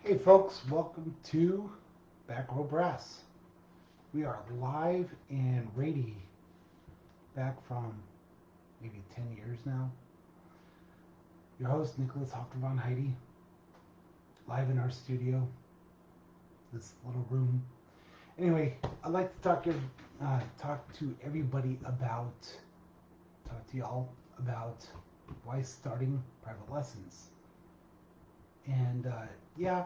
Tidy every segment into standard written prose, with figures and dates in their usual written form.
Hey folks, welcome to Back Row Brass. We are live and ready back from maybe 10 years now. Your host, Nicholas Hofter von Heidi, live in our studio, this little room. Anyway, I'd like to talk to everybody talk to y'all about why starting private lessons. And yeah,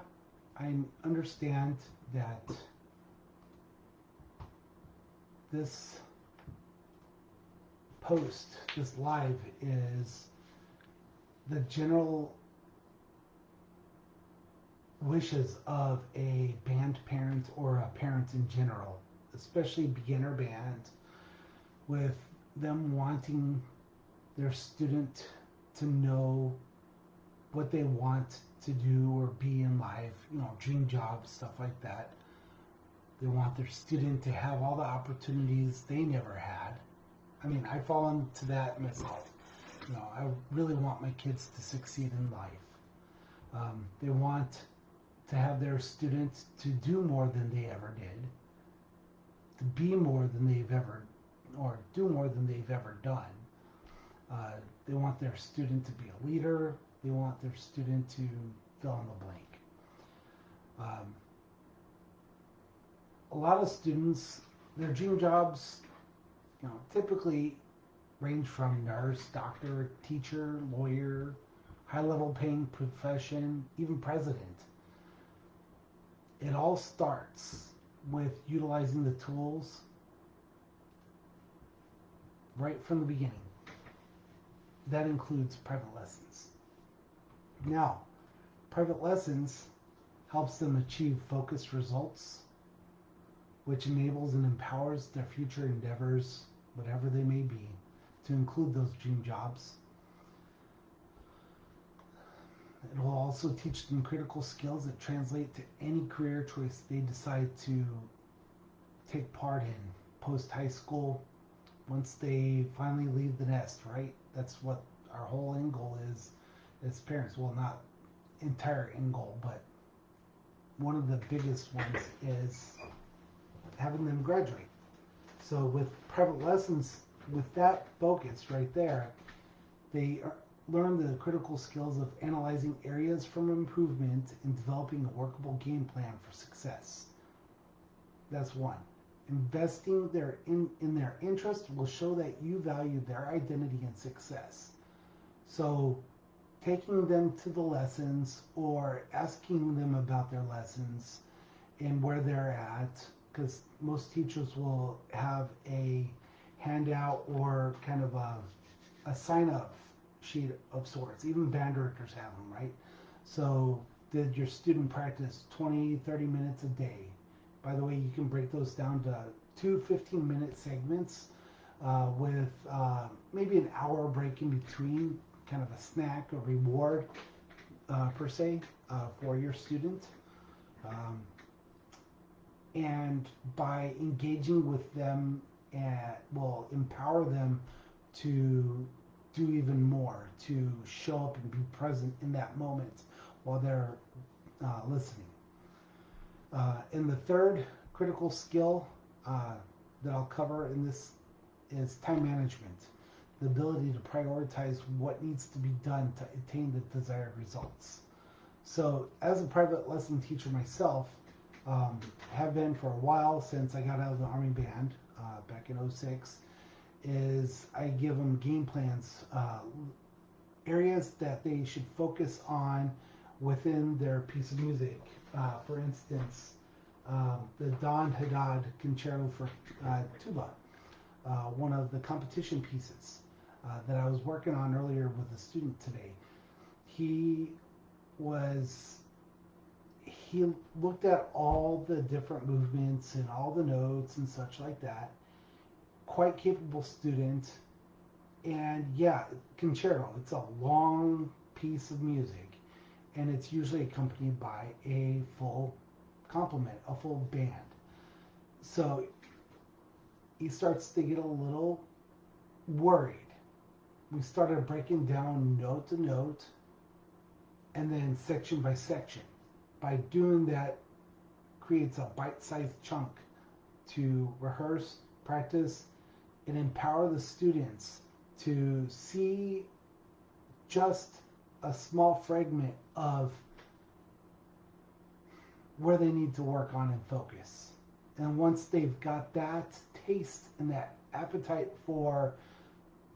I understand that this this live, is the general wishes of a band parent or a parent in general, especially beginner band, with them wanting their student to know what they want to do or be in life, dream jobs, stuff like that. They want their student to have all the opportunities they never had. I mean, I fall into that myself. I really want my kids to succeed in life. They want to have their students to do more than they ever did, to be more than they've ever, or do more than they've ever done. They want their student to be a leader. They want their student to fill in the blank. A lot of students, their dream jobs, typically range from nurse, doctor, teacher, lawyer, high-level paying profession, even president. It all starts with utilizing the tools right from the beginning. That includes private lessons. Now, private lessons helps them achieve focused results, which enables and empowers their future endeavors, whatever they may be, to include those dream jobs. It will also teach them critical skills that translate to any career choice they decide to take part in post high school, once they finally leave the nest, right? That's what our whole end goal is as parents. Well, not entire end goal, but one of the biggest ones is having them graduate. So with private lessons, with that focus right there, they learn the critical skills of analyzing areas for improvement and developing a workable game plan for success. That's one. Investing in their interest will show that you value their identity and success. So taking them to the lessons or asking them about their lessons and where they're at, because most teachers will have a handout or kind of a sign-up sheet of sorts. Even band directors have them, right? So did your student practice 20, 30 minutes a day? By the way, you can break those down to two 15-minute segments with maybe an hour break in between, kind of a snack or reward per se for your student. And by engaging with them, will empower them to do even more, to show up and be present in that moment while they're listening. And the third critical skill that I'll cover in this is time management, the ability to prioritize what needs to be done to attain the desired results. So as a private lesson teacher myself, have been for a while since I got out of the Army Band back in '06, is I give them game plans, areas that they should focus on within their piece of music. For instance, the Don Haddad Concerto for tuba, one of the competition pieces that I was working on earlier with a student today. He looked at all the different movements and all the notes and such like that. Quite capable student. And yeah, concerto, it's a long piece of music, and it's usually accompanied by a full complement, a full band. So he starts to get a little worried. We started breaking down note to note and then section by section. by doing that, creates a bite-sized chunk to rehearse, practice, and empower the students to see just a small fragment of where they need to work on and focus. And once they've got that taste and that appetite for,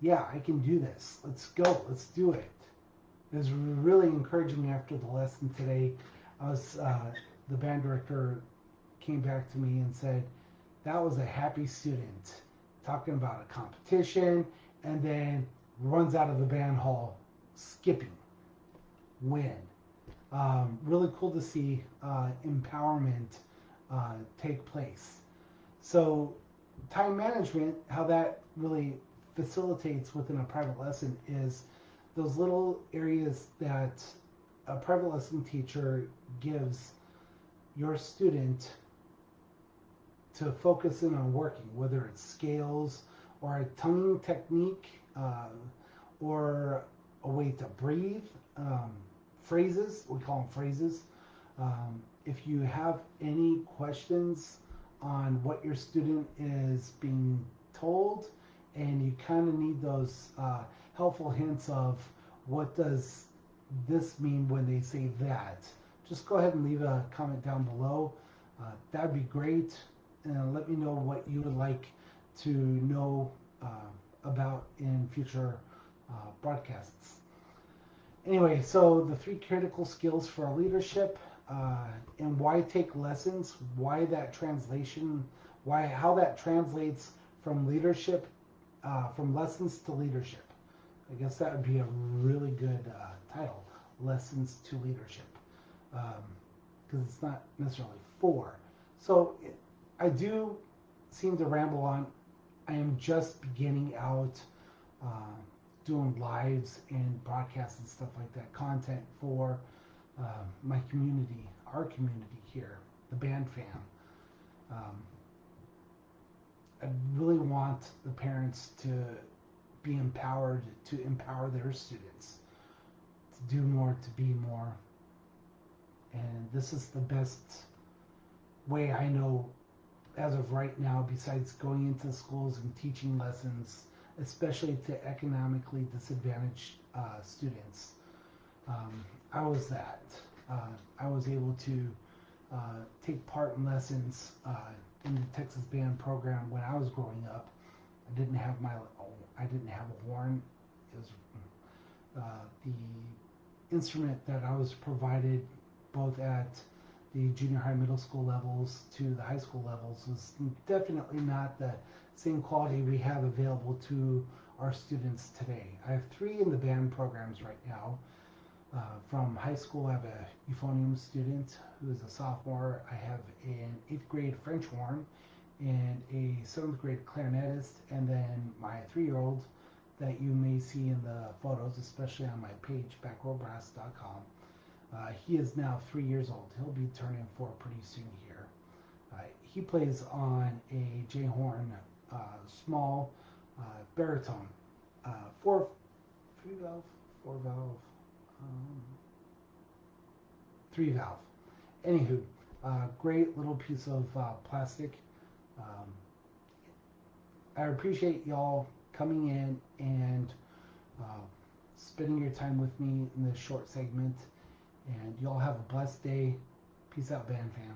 yeah, I can do this, let's go, let's do it. It was really encouraging after the lesson today. The band director came back to me and said, that was a happy student talking about a competition, and then runs out of the band hall skipping. Win. Really cool to see empowerment take place. So time management, how that really facilitates within a private lesson is those little areas that a private lesson teacher gives your student to focus in on working, whether it's scales or a tonguing technique or a way to breathe, phrases, we call them phrases. If you have any questions on what your student is being told, and you kind of need those helpful hints of what does this mean when they say that, just go ahead and leave a comment down below. That'd be great. And let me know what you would like to know about in future broadcasts. Anyway, so the 3 critical skills for leadership, and why take lessons, why that translation, how that translates from leadership, from lessons to leadership. I guess that would be a really good title, Lessons to Leadership, because it's not necessarily for. So I do seem to ramble on. I am just beginning out doing lives and broadcasts and stuff like that, content for my community, our community here, the band fam. I really want the parents to be empowered to empower their students to do more, to be more. And this is the best way I know as of right now, besides going into schools and teaching lessons, especially to economically disadvantaged students. I was that. I was able to take part in lessons in the Texas band program when I was growing up. I didn't have a horn. It was the instrument that I was provided both at the junior high, middle school levels to the high school levels was definitely not the same quality we have available to our students today. I have 3 in the band programs right now. From high school, I have a euphonium student who is a sophomore. I have an 8th grade French horn and a 7th grade clarinetist, and then my 3-year-old that you may see in the photos, especially on my page, backrowbrass.com. He is now 3 years old. He'll be turning 4 pretty soon here. He plays on a J horn, small baritone, 3 valve, 4 valve, 3 valve. Anywho, great little piece of plastic. I appreciate y'all coming in and spending your time with me in this short segment. And y'all have a blessed day. Peace out, band fam.